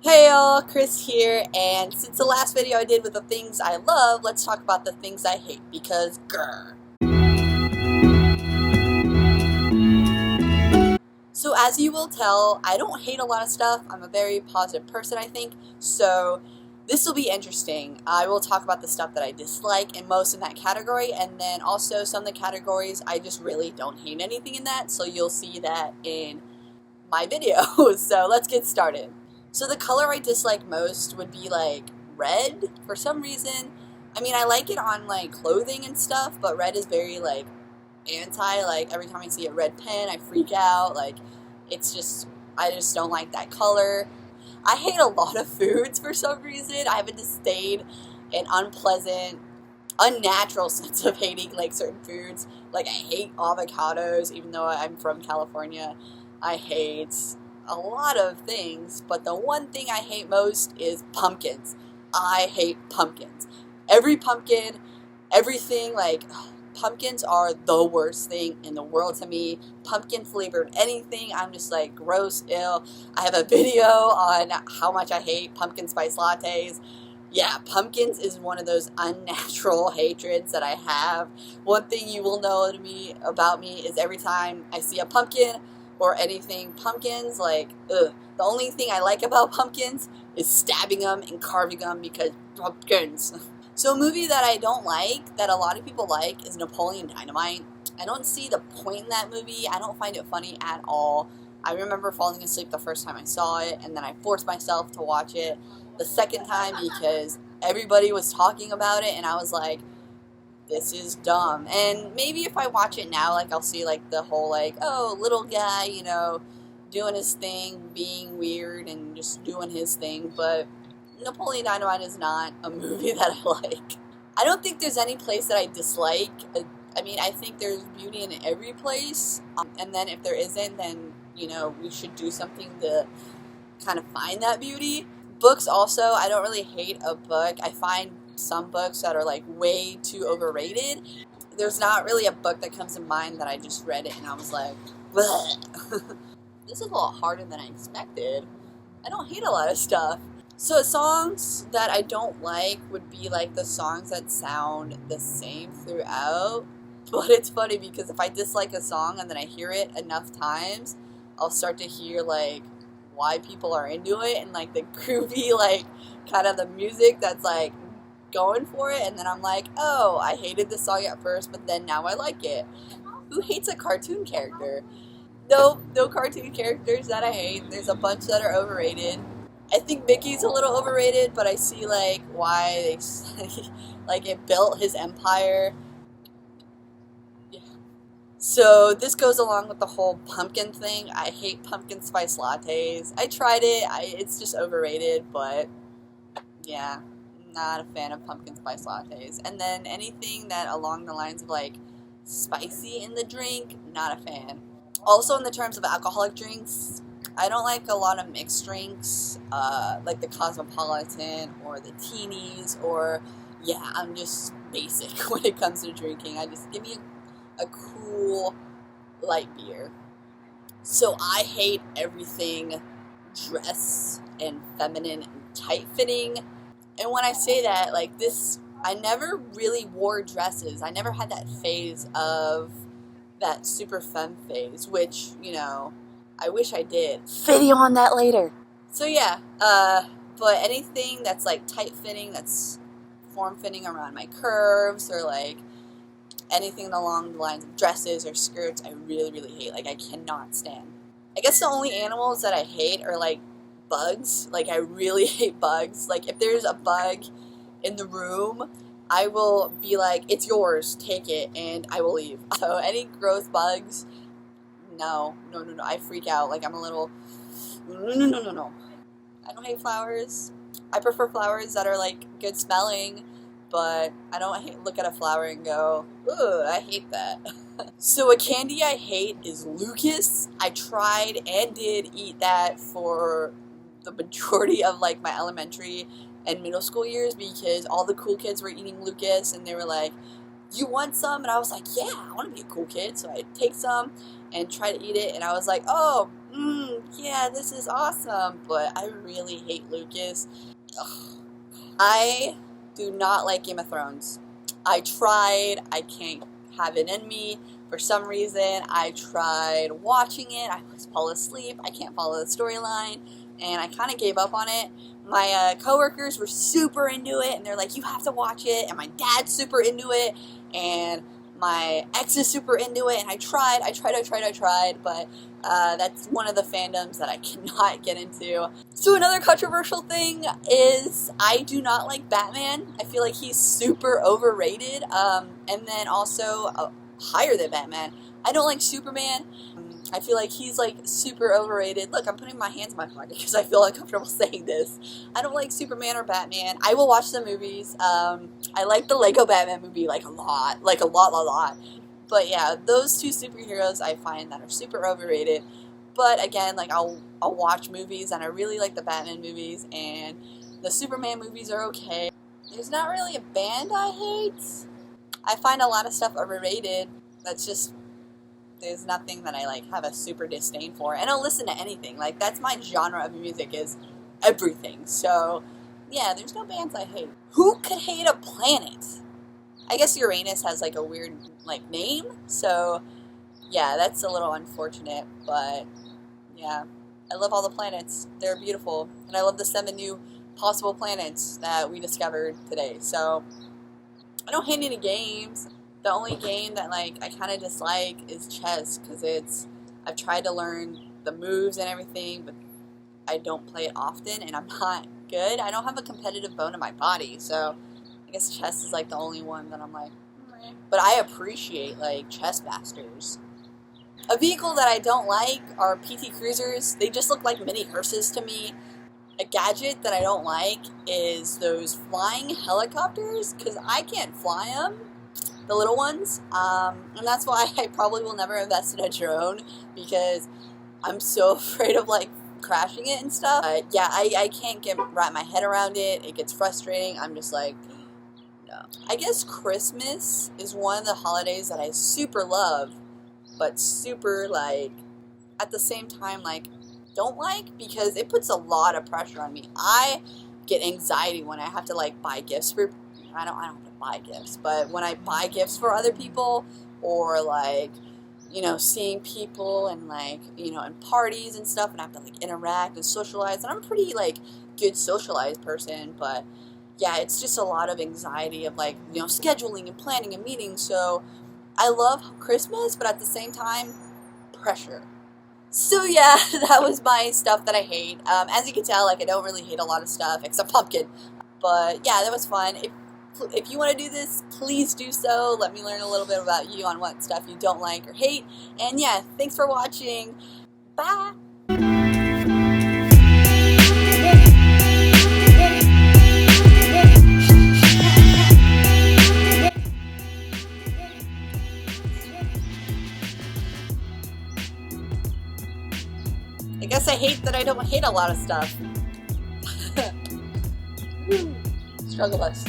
Hey y'all, Kris here, and since the last video I did with the things I love, let's talk about the things I hate, because grr. So as you will tell, I don't hate a lot of stuff. I'm a very positive person, I think, so this will be interesting. I will talk about the stuff that I dislike and most in that category, and then also some of the categories I just really don't hate anything in that, so you'll see that in my video. So let's get started. So the color I dislike most would be like red for some reason. I mean, I like it on like clothing and stuff, but red is very like anti. Like every time I see a red pen, I freak out. Like it's just, I just don't like that color. I hate a lot of foods for some reason. I have a disdain and unpleasant, unnatural sense of hating like certain foods. Like I hate avocados, even though I'm from California. I hate a lot of things, but the one thing I hate most is pumpkins. I hate pumpkins. Every pumpkin, everything, like, pumpkins are the worst thing in the world to me. Pumpkin flavored anything, I'm just like, gross, ill. I have a video on how much I hate pumpkin spice lattes. Yeah, pumpkins is one of those unnatural hatreds that I have. One thing you will know about me is every time I see a pumpkin or anything pumpkins, like, ugh. The only thing I like about pumpkins is stabbing them and carving them because pumpkins. So a movie that I don't like, that a lot of people like, is Napoleon Dynamite. I don't see the point in that movie. I don't find it funny at all. I remember falling asleep the first time I saw it, and then I forced myself to watch it the second time because everybody was talking about it, and I was like, this is dumb. And maybe if I watch it now, like, I'll see, like, the whole, like, oh, little guy, you know, doing his thing, being weird, and just doing his thing, but Napoleon Dynamite is not a movie that I like. I don't think there's any place that I dislike. I mean, I think there's beauty in every place, and then if there isn't, then, you know, we should do something to kind of find that beauty. Books also, I don't really hate a book. I find some books that are like way too overrated. There's not really a book that comes to mind that I just read it and I was like, bleh. This is a lot harder than I expected. I don't hate a lot of stuff. So songs that I don't like would be like the songs that sound the same throughout. But it's funny because if I dislike a song and then I hear it enough times, I'll start to hear like why people are into it and like the groovy, like kind of the music that's like going for it, and then I'm like, oh, I hated this song at first, but then now I like it. Who hates a cartoon character? No cartoon characters that I hate. There's a bunch that are overrated. I think Mickey's a little overrated, but I see like why they like it built his empire. Yeah. So this goes along with the whole pumpkin thing. I hate pumpkin spice lattes. I tried it. It's just overrated, but yeah. Not a fan of pumpkin spice lattes. And then anything that along the lines of like spicy in the drink, not a fan. Also in the terms of alcoholic drinks, I don't like a lot of mixed drinks, like the Cosmopolitan or the Teenies, or yeah, I'm just basic when it comes to drinking. I just give me a cool light beer. So I hate everything dress and feminine and tight fitting. And when I say that, like this, I never really wore dresses. I never had that phase of that super femme phase, which, you know, I wish I did. Video on that later. So yeah, but anything that's like tight fitting, that's form fitting around my curves, or like anything along the lines of dresses or skirts, I really, really hate. Like I cannot stand. I guess the only animals that I hate are like bugs. Like I really hate bugs. Like if there's a bug in the room, I will be like, it's yours, take it, and I will leave. So any gross bugs, no, I freak out. Like I'm a little, no. I don't hate flowers. I prefer flowers that are like good smelling, but I don't look at a flower and go, ooh, I hate that. So a candy I hate is Lucas. I tried and did eat that for the majority of like my elementary and middle school years because all the cool kids were eating Lucas and they were like, you want some? And I was like, yeah, I want to be a cool kid. So I'd take some and try to eat it, and I was like, oh, yeah, this is awesome, but I really hate Lucas. Ugh. I do not like Game of Thrones. I tried, I can't have it in me. For some reason, I tried watching it, I just fall asleep, I can't follow the storyline, and I kind of gave up on it. My coworkers were super into it, and they're like, you have to watch it, and my dad's super into it, and my ex is super into it, and I tried, but that's one of the fandoms that I cannot get into. So another controversial thing is I do not like Batman. I feel like he's super overrated, and then also higher than Batman. I don't like Superman. I feel like he's like super overrated. Look, I'm putting my hands in my pocket because I feel uncomfortable saying this. I don't like Superman or Batman. I will watch the movies. I like the Lego Batman movie like a lot. But yeah, those two superheroes I find that are super overrated. But again, like I'll watch movies, and I really like the Batman movies, and the Superman movies are okay. There's not really a band I hate. I find a lot of stuff overrated. That's just, there's nothing that I like have a super disdain for, and I'll listen to anything. Like that's my genre of music, is everything. So yeah, there's no bands I hate. Who could hate a planet? I guess Uranus has like a weird like name, so yeah, that's a little unfortunate, but yeah, I love all the planets. They're beautiful, and I love the 7 new possible planets that we discovered today. So I don't hate any games. The only game that like I kind of dislike is chess, because I've tried to learn the moves and everything, but I don't play it often, and I'm not good. I don't have a competitive bone in my body, so I guess chess is like the only one that I'm like, meh. But I appreciate like chess masters. A vehicle that I don't like are PT Cruisers. They just look like mini hearses to me. A gadget that I don't like is those flying helicopters, because I can't fly them, the little ones, and that's why I probably will never invest in a drone, because I'm so afraid of like crashing it and stuff. Yeah, I can't wrap my head around it. It gets frustrating. I'm just like, no. I guess Christmas is one of the holidays that I super love, but super like at the same time like don't like, because it puts a lot of pressure on me. I get anxiety when I have to like buy gifts for, I don't have to buy gifts, but when I buy gifts for other people, or like, you know, seeing people and like, you know, in parties and stuff, and I have to like interact and socialize, and I'm a pretty like good socialized person, but yeah, it's just a lot of anxiety of like, you know, scheduling and planning and meetings. So I love Christmas, but at the same time, pressure. So yeah, that was my stuff that I hate. As you can tell, like I don't really hate a lot of stuff except pumpkin. But yeah, that was fun. If you want to do this, please do so. Let me learn a little bit about you on what stuff you don't like or hate. And yeah, thanks for watching. Bye! I guess I hate that I don't hate a lot of stuff. Struggle bus.